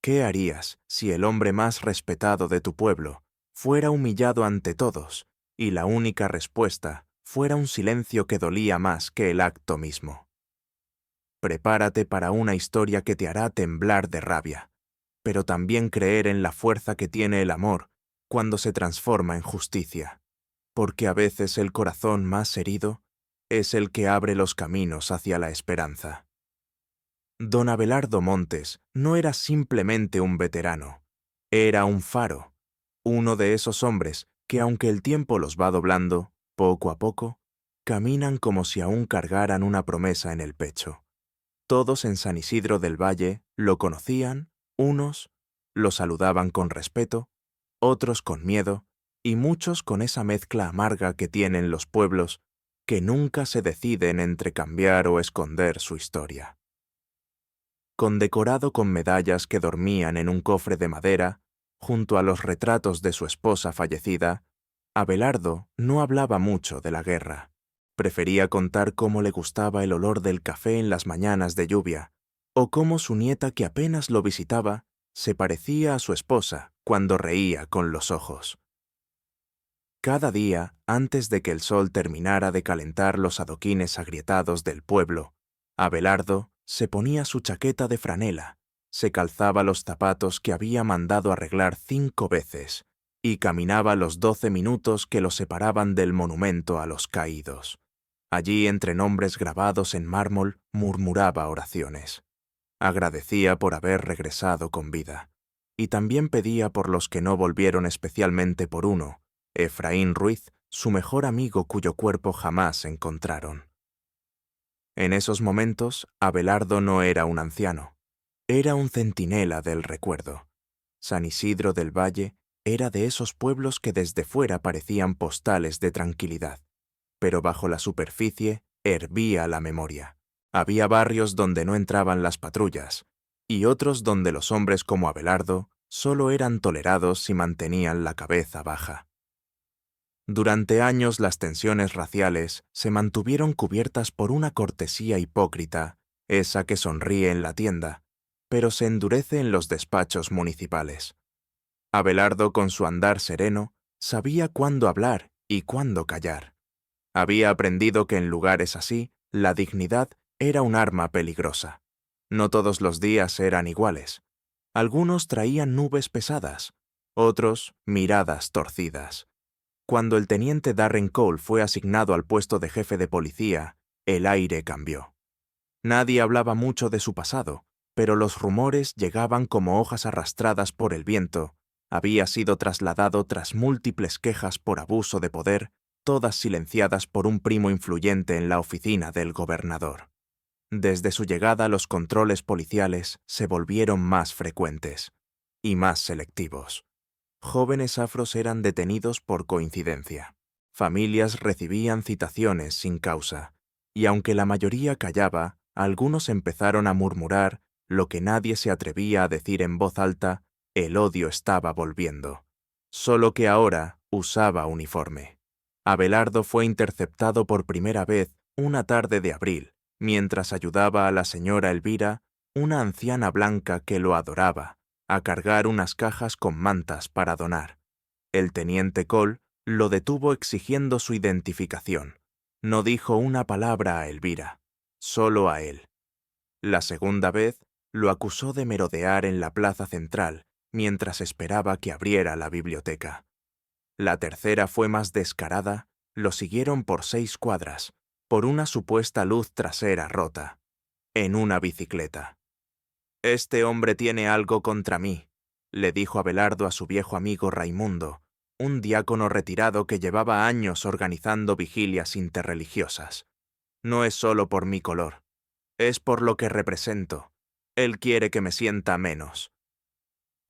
¿qué harías si el hombre más respetado de tu pueblo fuera humillado ante todos y la única respuesta fuera un silencio que dolía más que el acto mismo? Prepárate para una historia que te hará temblar de rabia, pero también creer en la fuerza que tiene el amor cuando se transforma en justicia, porque a veces el corazón más herido es el que abre los caminos hacia la esperanza. Don Abelardo Montes no era simplemente un veterano, era un faro, uno de esos hombres que, aunque el tiempo los va doblando, poco a poco, caminan como si aún cargaran una promesa en el pecho. Todos en San Isidro del Valle lo conocían, unos lo saludaban con respeto, otros con miedo, y muchos con esa mezcla amarga que tienen los pueblos que nunca se deciden entre cambiar o esconder su historia. Condecorado con medallas que dormían en un cofre de madera, junto a los retratos de su esposa fallecida, Abelardo no hablaba mucho de la guerra. Prefería contar cómo le gustaba el olor del café en las mañanas de lluvia, o cómo su nieta que apenas lo visitaba se parecía a su esposa cuando reía con los ojos. Cada día, antes de que el sol terminara de calentar los adoquines agrietados del pueblo, Abelardo se ponía su chaqueta de franela, se calzaba los zapatos que había mandado arreglar 5 veces y caminaba los 12 minutos que lo separaban del monumento a los caídos. Allí, entre nombres grabados en mármol, murmuraba oraciones. Agradecía por haber regresado con vida, y también pedía por los que no volvieron, especialmente por uno, Efraín Ruiz, su mejor amigo cuyo cuerpo jamás encontraron. En esos momentos, Abelardo no era un anciano, era un centinela del recuerdo. San Isidro del Valle era de esos pueblos que desde fuera parecían postales de tranquilidad, pero bajo la superficie hervía la memoria. Había barrios donde no entraban las patrullas, y otros donde los hombres como Abelardo solo eran tolerados si mantenían la cabeza baja. Durante años las tensiones raciales se mantuvieron cubiertas por una cortesía hipócrita, esa que sonríe en la tienda, pero se endurece en los despachos municipales. Abelardo, con su andar sereno, sabía cuándo hablar y cuándo callar. Había aprendido que en lugares así, la dignidad era un arma peligrosa. No todos los días eran iguales. Algunos traían nubes pesadas, otros miradas torcidas. Cuando el teniente Darren Cole fue asignado al puesto de jefe de policía, el aire cambió. Nadie hablaba mucho de su pasado, pero los rumores llegaban como hojas arrastradas por el viento. Había sido trasladado tras múltiples quejas por abuso de poder, todas silenciadas por un primo influyente en la oficina del gobernador. Desde su llegada, los controles policiales se volvieron más frecuentes y más selectivos. Jóvenes afros eran detenidos por coincidencia. Familias recibían citaciones sin causa, y aunque la mayoría callaba, algunos empezaron a murmurar lo que nadie se atrevía a decir en voz alta: el odio estaba volviendo. Solo que ahora usaba uniforme. Abelardo fue interceptado por primera vez una tarde de abril, mientras ayudaba a la señora Elvira, una anciana blanca que lo adoraba, a cargar unas cajas con mantas para donar. El teniente Cole lo detuvo exigiendo su identificación. No dijo una palabra a Elvira, solo a él. La segunda vez lo acusó de merodear en la plaza central mientras esperaba que abriera la biblioteca. La tercera fue más descarada, lo siguieron por 6 cuadras, por una supuesta luz trasera rota, en una bicicleta. «Este hombre tiene algo contra mí», le dijo Abelardo a su viejo amigo Raimundo, un diácono retirado que llevaba años organizando vigilias interreligiosas. «No es solo por mi color, es por lo que represento. Él quiere que me sienta menos».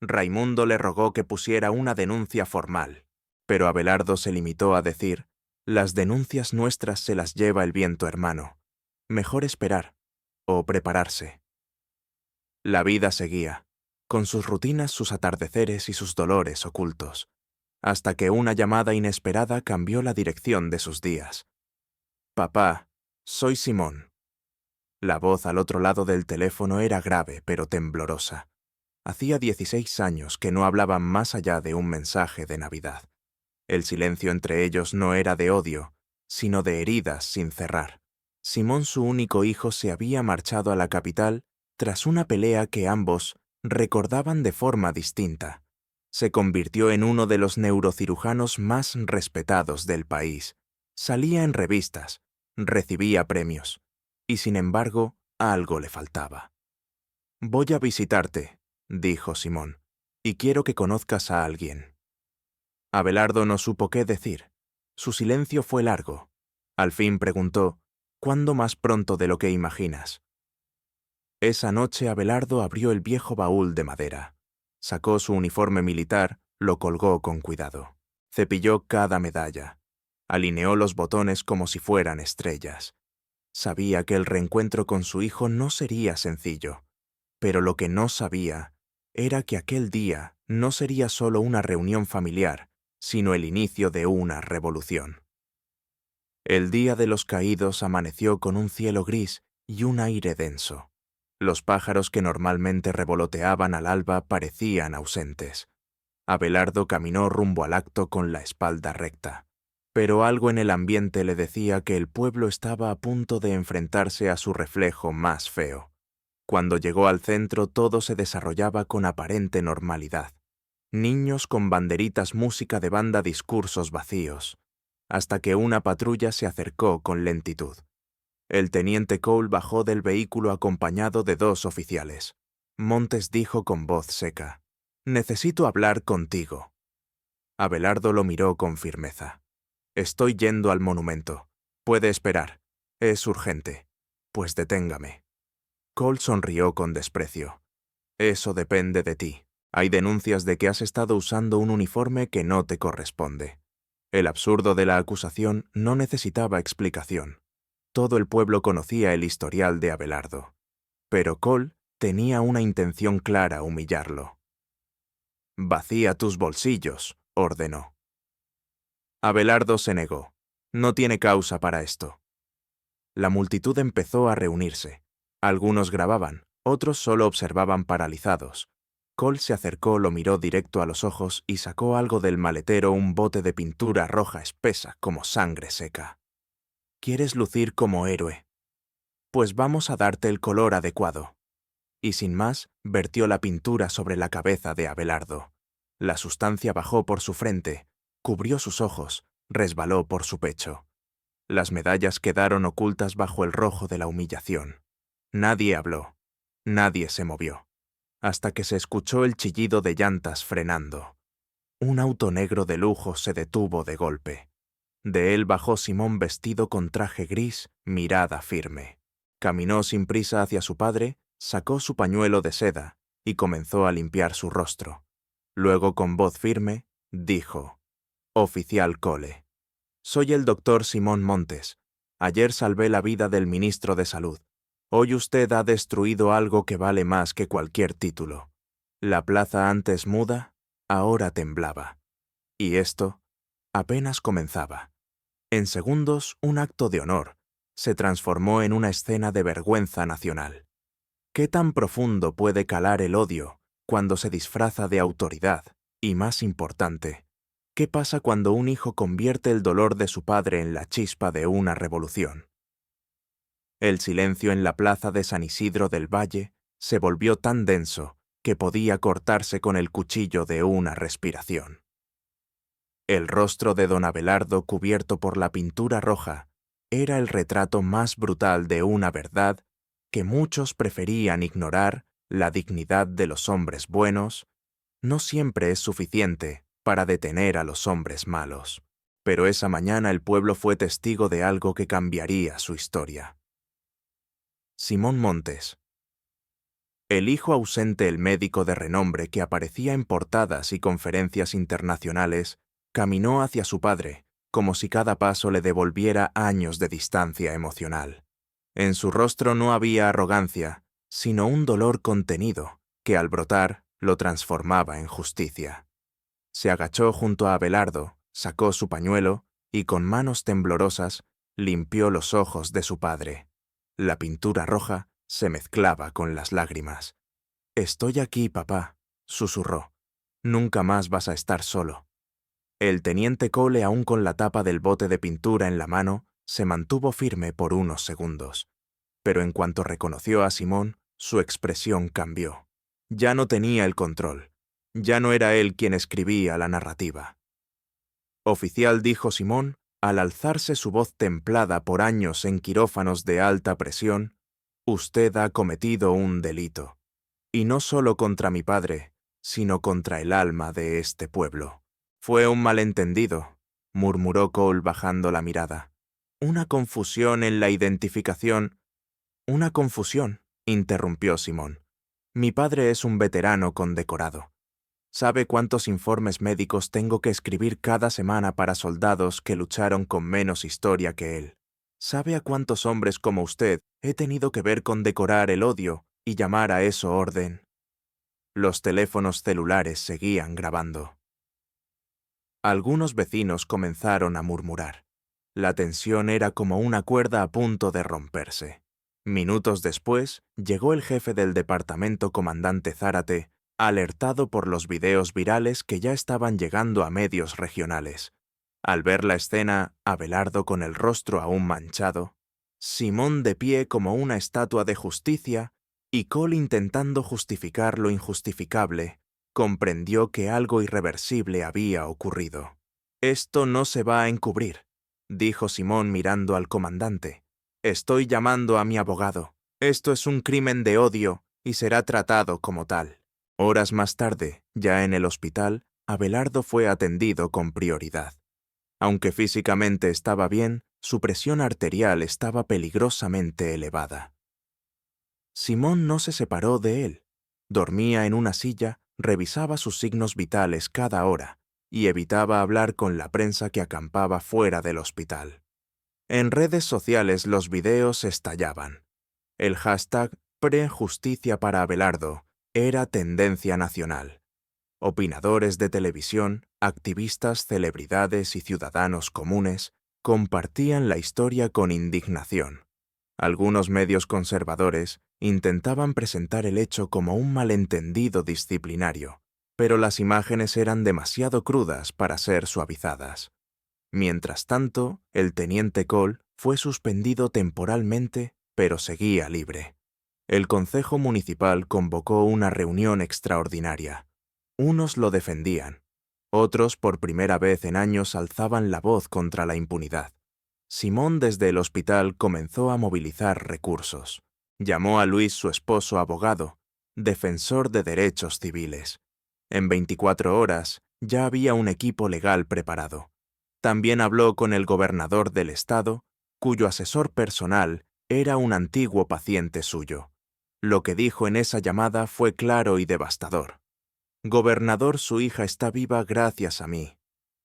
Raimundo le rogó que pusiera una denuncia formal, pero Abelardo se limitó a decir: «Las denuncias nuestras se las lleva el viento, hermano. Mejor esperar, o prepararse». La vida seguía, con sus rutinas, sus atardeceres y sus dolores ocultos, hasta que una llamada inesperada cambió la dirección de sus días. «Papá, soy Simón». La voz al otro lado del teléfono era grave pero temblorosa. Hacía 16 años que no hablaban más allá de un mensaje de Navidad. El silencio entre ellos no era de odio, sino de heridas sin cerrar. Simón, su único hijo, se había marchado a la capital tras una pelea que ambos recordaban de forma distinta. Se convirtió en uno de los neurocirujanos más respetados del país. Salía en revistas, recibía premios, y sin embargo, algo le faltaba. «Voy a visitarte», dijo Simón, «y quiero que conozcas a alguien». Abelardo no supo qué decir. Su silencio fue largo. Al fin preguntó, «¿Cuándo más pronto de lo que imaginas?» Esa noche Abelardo abrió el viejo baúl de madera. Sacó su uniforme militar, lo colgó con cuidado. Cepilló cada medalla. Alineó los botones como si fueran estrellas. Sabía que el reencuentro con su hijo no sería sencillo, pero lo que no sabía era que aquel día no sería solo una reunión familiar, sino el inicio de una revolución. El Día de los Caídos amaneció con un cielo gris y un aire denso. Los pájaros que normalmente revoloteaban al alba parecían ausentes. Abelardo caminó rumbo al acto con la espalda recta, pero algo en el ambiente le decía que el pueblo estaba a punto de enfrentarse a su reflejo más feo. Cuando llegó al centro, todo se desarrollaba con aparente normalidad. Niños con banderitas, música de banda, discursos vacíos, hasta que una patrulla se acercó con lentitud. El teniente Cole bajó del vehículo acompañado de 2 oficiales. Montes dijo con voz seca, «Necesito hablar contigo». Abelardo lo miró con firmeza. «Estoy yendo al monumento. Puede esperar. Es urgente. Pues deténgame». Cole sonrió con desprecio. «Eso depende de ti. Hay denuncias de que has estado usando un uniforme que no te corresponde». El absurdo de la acusación no necesitaba explicación. Todo el pueblo conocía el historial de Abelardo. Pero Cole tenía una intención clara: humillarlo. «Vacía tus bolsillos», ordenó. Abelardo se negó. «No tiene causa para esto». La multitud empezó a reunirse. Algunos grababan, otros solo observaban paralizados. Cole se acercó, lo miró directo a los ojos y sacó algo del maletero, un bote de pintura roja espesa como sangre seca. «¿Quieres lucir como héroe? Pues vamos a darte el color adecuado». Y sin más, vertió la pintura sobre la cabeza de Abelardo. La sustancia bajó por su frente, cubrió sus ojos, resbaló por su pecho. Las medallas quedaron ocultas bajo el rojo de la humillación. Nadie habló, nadie se movió, hasta que se escuchó el chillido de llantas frenando. Un auto negro de lujo se detuvo de golpe. De él bajó Simón vestido con traje gris, mirada firme. Caminó sin prisa hacia su padre, sacó su pañuelo de seda y comenzó a limpiar su rostro. Luego, con voz firme, dijo, «Oficial Cole, soy el doctor Simón Montes. Ayer salvé la vida del ministro de Salud. Hoy usted ha destruido algo que vale más que cualquier título. La plaza, antes muda, ahora temblaba. Y esto apenas comenzaba. En segundos, un acto de honor se transformó en una escena de vergüenza nacional. ¿Qué tan profundo puede calar el odio cuando se disfraza de autoridad? Y más importante, ¿qué pasa cuando un hijo convierte el dolor de su padre en la chispa de una revolución? El silencio en la plaza de San Isidro del Valle se volvió tan denso que podía cortarse con el cuchillo de una respiración. El rostro de don Abelardo, cubierto por la pintura roja, era el retrato más brutal de una verdad que muchos preferían ignorar. La dignidad de los hombres buenos no siempre es suficiente para detener a los hombres malos. Pero esa mañana el pueblo fue testigo de algo que cambiaría su historia. Simón Montes. El hijo ausente, el médico de renombre que aparecía en portadas y conferencias internacionales, caminó hacia su padre, como si cada paso le devolviera años de distancia emocional. En su rostro no había arrogancia, sino un dolor contenido, que al brotar lo transformaba en justicia. Se agachó junto a Abelardo, sacó su pañuelo y con manos temblorosas limpió los ojos de su padre. La pintura roja se mezclaba con las lágrimas. «Estoy aquí, papá», susurró. Nunca más vas a estar solo. El teniente Cole, aún con la tapa del bote de pintura en la mano, se mantuvo firme por unos segundos. Pero en cuanto reconoció a Simón, su expresión cambió. Ya no tenía el control. Ya no era él quien escribía la narrativa. Oficial, dijo Simón, al alzarse su voz templada por años en quirófanos de alta presión, usted ha cometido un delito. Y no solo contra mi padre, sino contra el alma de este pueblo. Fue un malentendido, murmuró Cole bajando la mirada. Una confusión en la identificación. Una confusión, interrumpió Simón. Mi padre es un veterano condecorado. ¿Sabe cuántos informes médicos tengo que escribir cada semana para soldados que lucharon con menos historia que él? ¿Sabe a cuántos hombres como usted he tenido que ver condecorar el odio y llamar a eso orden? Los teléfonos celulares seguían grabando. Algunos vecinos comenzaron a murmurar. La tensión era como una cuerda a punto de romperse. Minutos después, llegó el jefe del departamento, comandante Zárate, alertado por los videos virales que ya estaban llegando a medios regionales. Al ver la escena, Abelardo con el rostro aún manchado, Simón de pie como una estatua de justicia y Cole intentando justificar lo injustificable, comprendió que algo irreversible había ocurrido. «Esto no se va a encubrir», dijo Simón mirando al comandante. «Estoy llamando a mi abogado. Esto es un crimen de odio y será tratado como tal». Horas más tarde, ya en el hospital, Abelardo fue atendido con prioridad. Aunque físicamente estaba bien, su presión arterial estaba peligrosamente elevada. Simón no se separó de él. Dormía en una silla, revisaba sus signos vitales cada hora y evitaba hablar con la prensa que acampaba fuera del hospital. En redes sociales los videos estallaban. El hashtag #PreJusticia para Abelardo era tendencia nacional. Opinadores de televisión, activistas, celebridades y ciudadanos comunes compartían la historia con indignación. Algunos medios conservadores intentaban presentar el hecho como un malentendido disciplinario, pero las imágenes eran demasiado crudas para ser suavizadas. Mientras tanto, el teniente Cole fue suspendido temporalmente, pero seguía libre. El Concejo Municipal convocó una reunión extraordinaria. Unos lo defendían, otros por primera vez en años alzaban la voz contra la impunidad. Simón desde el hospital comenzó a movilizar recursos. Llamó a Luis, su esposo, abogado, defensor de derechos civiles. En 24 horas ya había un equipo legal preparado. También habló con el gobernador del estado, cuyo asesor personal era un antiguo paciente suyo. Lo que dijo en esa llamada fue claro y devastador. «Gobernador, su hija está viva gracias a mí.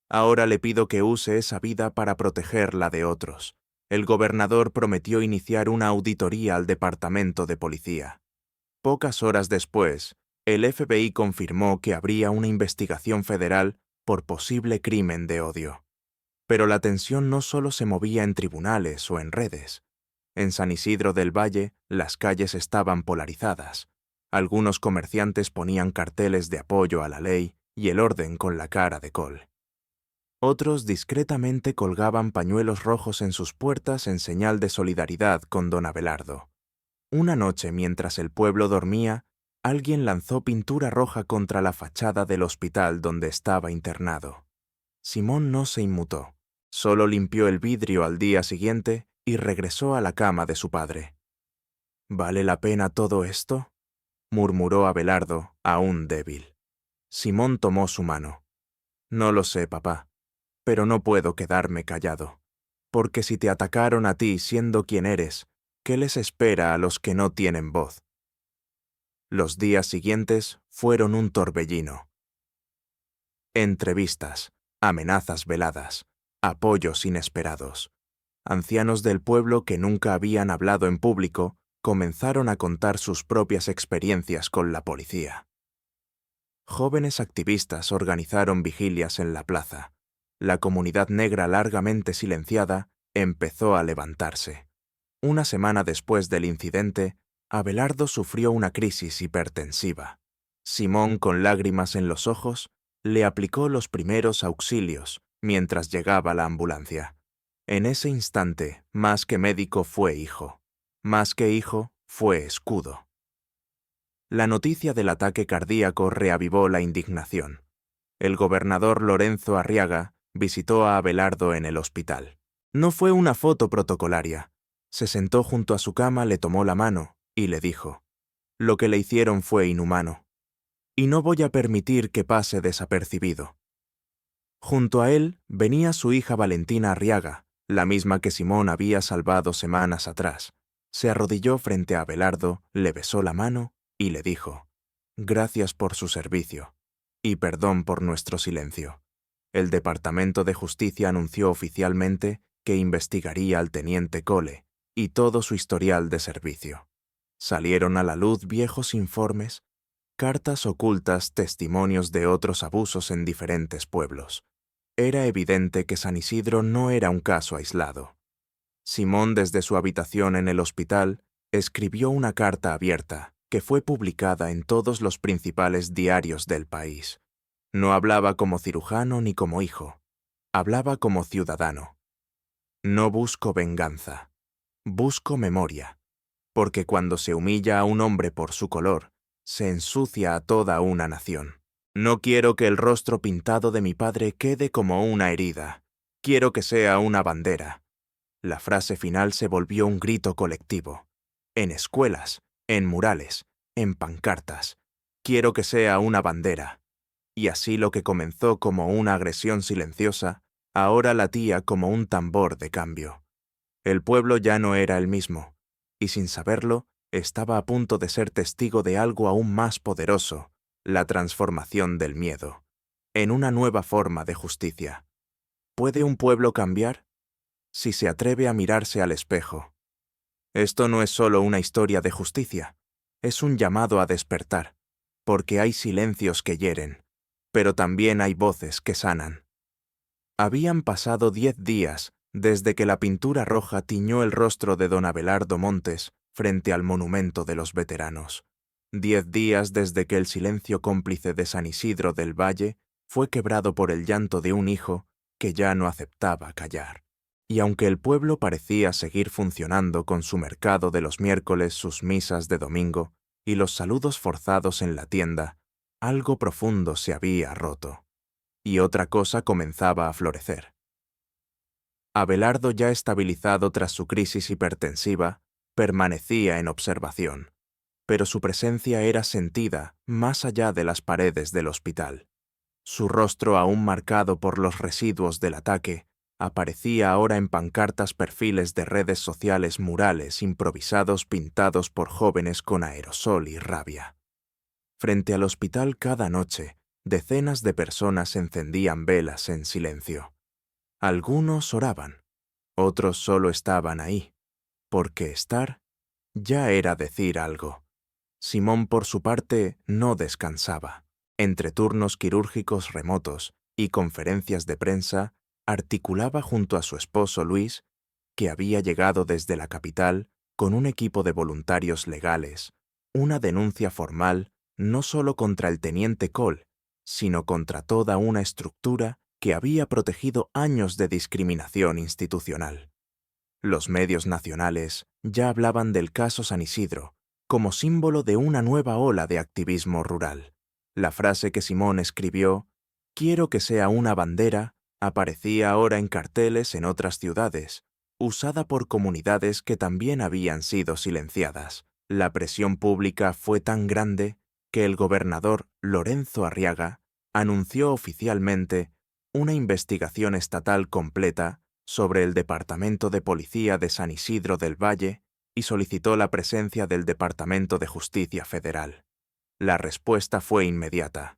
Ahora le pido que use esa vida para proteger la de otros». El gobernador prometió iniciar una auditoría al departamento de policía. Pocas horas después, el FBI confirmó que habría una investigación federal por posible crimen de odio. Pero la tensión no solo se movía en tribunales o en redes. En San Isidro del Valle, las calles estaban polarizadas. Algunos comerciantes ponían carteles de apoyo a la ley y el orden con la cara de Cole. Otros discretamente colgaban pañuelos rojos en sus puertas en señal de solidaridad con don Abelardo. Una noche, mientras el pueblo dormía, alguien lanzó pintura roja contra la fachada del hospital donde estaba internado. Simón no se inmutó. Solo limpió el vidrio al día siguiente y regresó a la cama de su padre. «¿Vale la pena todo esto?», murmuró Abelardo, aún débil. Simón tomó su mano. «No lo sé, papá, pero no puedo quedarme callado. Porque si te atacaron a ti siendo quien eres, ¿qué les espera a los que no tienen voz?». Los días siguientes fueron un torbellino. Entrevistas, amenazas veladas, apoyos inesperados. Ancianos del pueblo que nunca habían hablado en público comenzaron a contar sus propias experiencias con la policía. Jóvenes activistas organizaron vigilias en la plaza. La comunidad negra, largamente silenciada, empezó a levantarse. Una semana después del incidente, Abelardo sufrió una crisis hipertensiva. Simón, con lágrimas en los ojos, le aplicó los primeros auxilios mientras llegaba la ambulancia. En ese instante, más que médico fue hijo. Más que hijo, fue escudo. La noticia del ataque cardíaco reavivó la indignación. El gobernador Lorenzo Arriaga visitó a Abelardo en el hospital. No fue una foto protocolaria. Se sentó junto a su cama, le tomó la mano y le dijo: «Lo que le hicieron fue inhumano. Y no voy a permitir que pase desapercibido». Junto a él venía su hija Valentina Arriaga, la misma que Simón había salvado semanas atrás. Se arrodilló frente a Abelardo, le besó la mano y le dijo: «Gracias por su servicio. Y perdón por nuestro silencio. El Departamento de Justicia anunció oficialmente que investigaría al teniente Cole y todo su historial de servicio. Salieron a la luz viejos informes, cartas ocultas, testimonios de otros abusos en diferentes pueblos. Era evidente que San Isidro no era un caso aislado. Simón, desde su habitación en el hospital, escribió una carta abierta que fue publicada en todos los principales diarios del país. No hablaba como cirujano ni como hijo. Hablaba como ciudadano. No busco venganza. Busco memoria. Porque cuando se humilla a un hombre por su color, se ensucia a toda una nación. No quiero que el rostro pintado de mi padre quede como una herida. Quiero que sea una bandera». La frase final se volvió un grito colectivo. En escuelas, en murales, en pancartas. Quiero que sea una bandera. Y así lo que comenzó como una agresión silenciosa, ahora latía como un tambor de cambio. El pueblo ya no era el mismo, y sin saberlo, estaba a punto de ser testigo de algo aún más poderoso: la transformación del miedo, en una nueva forma de justicia. ¿Puede un pueblo cambiar? Si se atreve a mirarse al espejo. Esto no es solo una historia de justicia, es un llamado a despertar, porque hay silencios que hieren, pero también hay voces que sanan. Habían pasado 10 días desde que la pintura roja tiñó el rostro de don Abelardo Montes frente al monumento de los veteranos. 10 días desde que el silencio cómplice de San Isidro del Valle fue quebrado por el llanto de un hijo que ya no aceptaba callar. Y aunque el pueblo parecía seguir funcionando con su mercado de los miércoles, sus misas de domingo y los saludos forzados en la tienda, algo profundo se había roto. Y otra cosa comenzaba a florecer. Abelardo, ya estabilizado tras su crisis hipertensiva, permanecía en observación, pero su presencia era sentida más allá de las paredes del hospital. Su rostro, aún marcado por los residuos del ataque, aparecía ahora en pancartas, perfiles de redes sociales, murales improvisados pintados por jóvenes con aerosol y rabia. Frente al hospital cada noche, decenas de personas encendían velas en silencio. Algunos oraban, otros solo estaban ahí, porque estar ya era decir algo. Simón, por su parte, no descansaba. Entre turnos quirúrgicos remotos y conferencias de prensa, articulaba junto a su esposo Luis, que había llegado desde la capital con un equipo de voluntarios legales, una denuncia formal no solo contra el teniente Cole, sino contra toda una estructura que había protegido años de discriminación institucional. Los medios nacionales ya hablaban del caso San Isidro como símbolo de una nueva ola de activismo rural. La frase que Simón escribió, «Quiero que sea una bandera», aparecía ahora en carteles en otras ciudades, usada por comunidades que también habían sido silenciadas. La presión pública fue tan grande que el gobernador Lorenzo Arriaga anunció oficialmente una investigación estatal completa sobre el Departamento de Policía de San Isidro del Valle y solicitó la presencia del Departamento de Justicia Federal. La respuesta fue inmediata.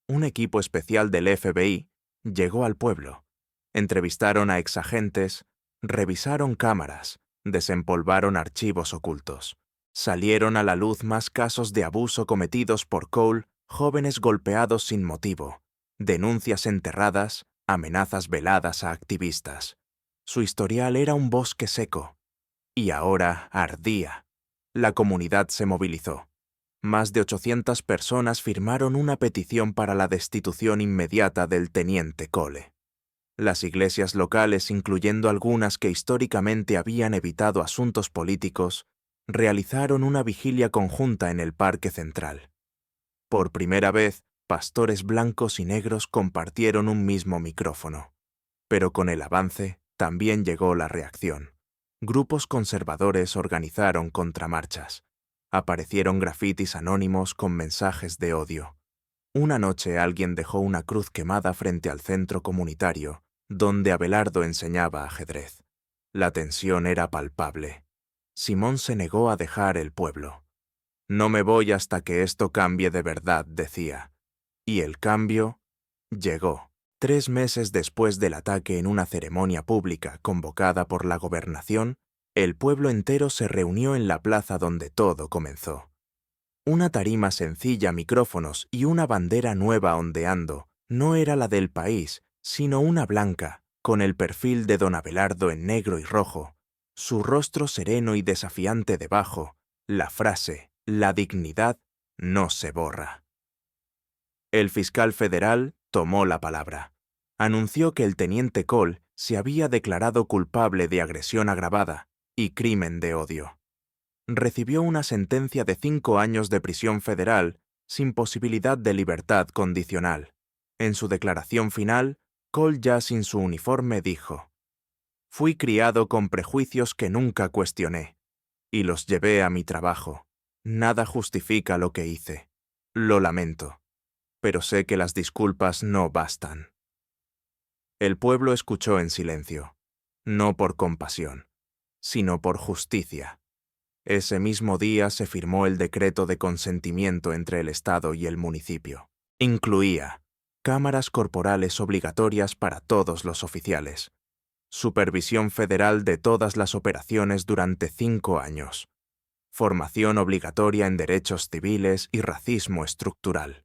Un equipo especial del FBI llegó al pueblo. Entrevistaron a exagentes, revisaron cámaras, desempolvaron archivos ocultos. Salieron a la luz más casos de abuso cometidos por Cole, jóvenes golpeados sin motivo, denuncias enterradas, amenazas veladas a activistas. Su historial era un bosque seco. Y ahora ardía. La comunidad se movilizó. Más de 800 personas firmaron una petición para la destitución inmediata del teniente Cole. Las iglesias locales, incluyendo algunas que históricamente habían evitado asuntos políticos, realizaron una vigilia conjunta en el Parque Central. Por primera vez, pastores blancos y negros compartieron un mismo micrófono. Pero con el avance, también llegó la reacción. Grupos conservadores organizaron contramarchas. Aparecieron grafitis anónimos con mensajes de odio. Una noche alguien dejó una cruz quemada frente al centro comunitario, donde Abelardo enseñaba ajedrez. La tensión era palpable. Simón se negó a dejar el pueblo. «No me voy hasta que esto cambie de verdad», decía. Y el cambio llegó. 3 meses después del ataque en una ceremonia pública convocada por la gobernación, el pueblo entero se reunió en la plaza donde todo comenzó. Una tarima sencilla, micrófonos y una bandera nueva ondeando no era la del país, sino una blanca, con el perfil de don Abelardo en negro y rojo, su rostro sereno y desafiante debajo, la frase «La dignidad no se borra». El fiscal federal tomó la palabra. Anunció que el teniente Cole se había declarado culpable de agresión agravada y crimen de odio. Recibió una sentencia de 5 años de prisión federal sin posibilidad de libertad condicional. En su declaración final, Cole, ya sin su uniforme, dijo: «Fui criado con prejuicios que nunca cuestioné, y los llevé a mi trabajo. Nada justifica lo que hice. Lo lamento, pero sé que las disculpas no bastan». El pueblo escuchó en silencio, no por compasión, sino por justicia. Ese mismo día se firmó el decreto de consentimiento entre el Estado y el municipio. Incluía cámaras corporales obligatorias para todos los oficiales, supervisión federal de todas las operaciones durante 5 años, formación obligatoria en derechos civiles y racismo estructural,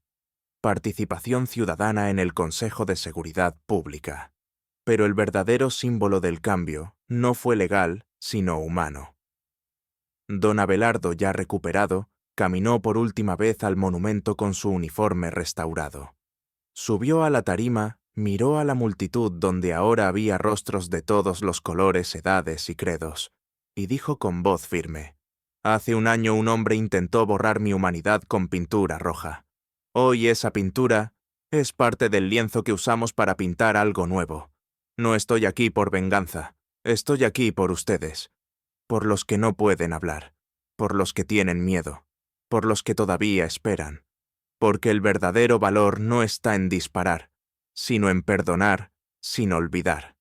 participación ciudadana en el Consejo de Seguridad Pública. Pero el verdadero símbolo del cambio no fue legal, sino humano. Don Abelardo, ya recuperado, caminó por última vez al monumento con su uniforme restaurado. Subió a la tarima, miró a la multitud donde ahora había rostros de todos los colores, edades y credos, y dijo con voz firme: «Hace un año un hombre intentó borrar mi humanidad con pintura roja. Hoy esa pintura es parte del lienzo que usamos para pintar algo nuevo. No estoy aquí por venganza, estoy aquí por ustedes, por los que no pueden hablar, por los que tienen miedo, por los que todavía esperan, porque el verdadero valor no está en disparar, sino en perdonar sin olvidar».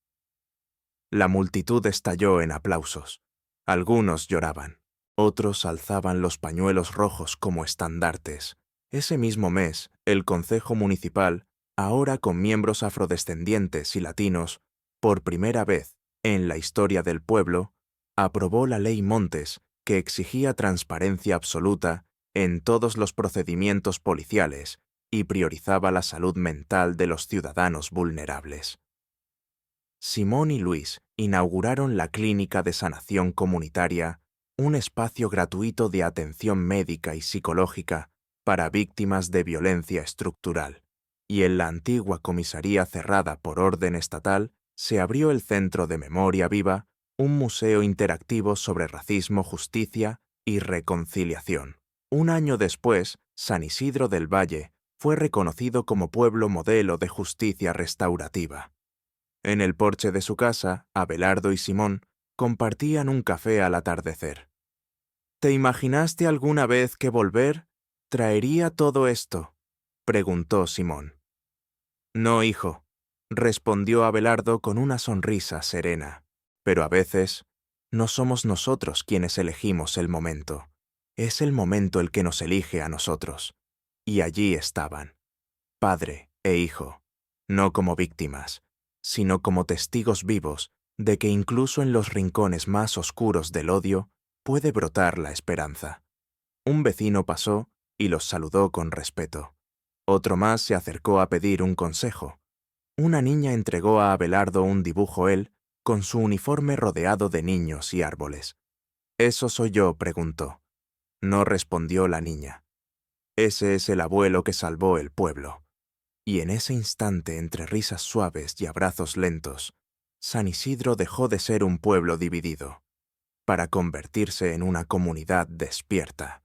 La multitud estalló en aplausos. Algunos lloraban, otros alzaban los pañuelos rojos como estandartes. Ese mismo mes, el Concejo Municipal, ahora con miembros afrodescendientes y latinos, por primera vez en la historia del pueblo, aprobó la Ley Montes, que exigía transparencia absoluta en todos los procedimientos policiales y priorizaba la salud mental de los ciudadanos vulnerables. Simón y Luis inauguraron la Clínica de Sanación Comunitaria, un espacio gratuito de atención médica y psicológica para víctimas de violencia estructural, y en la antigua comisaría cerrada por orden estatal se abrió el Centro de Memoria Viva, un museo interactivo sobre racismo, justicia y reconciliación. Un año después, San Isidro del Valle fue reconocido como pueblo modelo de justicia restaurativa. En el porche de su casa, Abelardo y Simón compartían un café al atardecer. «¿Te imaginaste alguna vez que volver traería todo esto?», preguntó Simón. «No, hijo», respondió Abelardo con una sonrisa serena. «Pero a veces no somos nosotros quienes elegimos el momento. Es el momento el que nos elige a nosotros». Y allí estaban, padre e hijo, no como víctimas, sino como testigos vivos de que incluso en los rincones más oscuros del odio puede brotar la esperanza. Un vecino pasó y los saludó con respeto. Otro más se acercó a pedir un consejo. Una niña entregó a Abelardo un dibujo él, con su uniforme rodeado de niños y árboles. «¿Eso soy yo?», preguntó. No respondió la niña. Ese es el abuelo que salvó el pueblo. Y en ese instante, entre risas suaves y abrazos lentos, San Isidro dejó de ser un pueblo dividido, para convertirse en una comunidad despierta.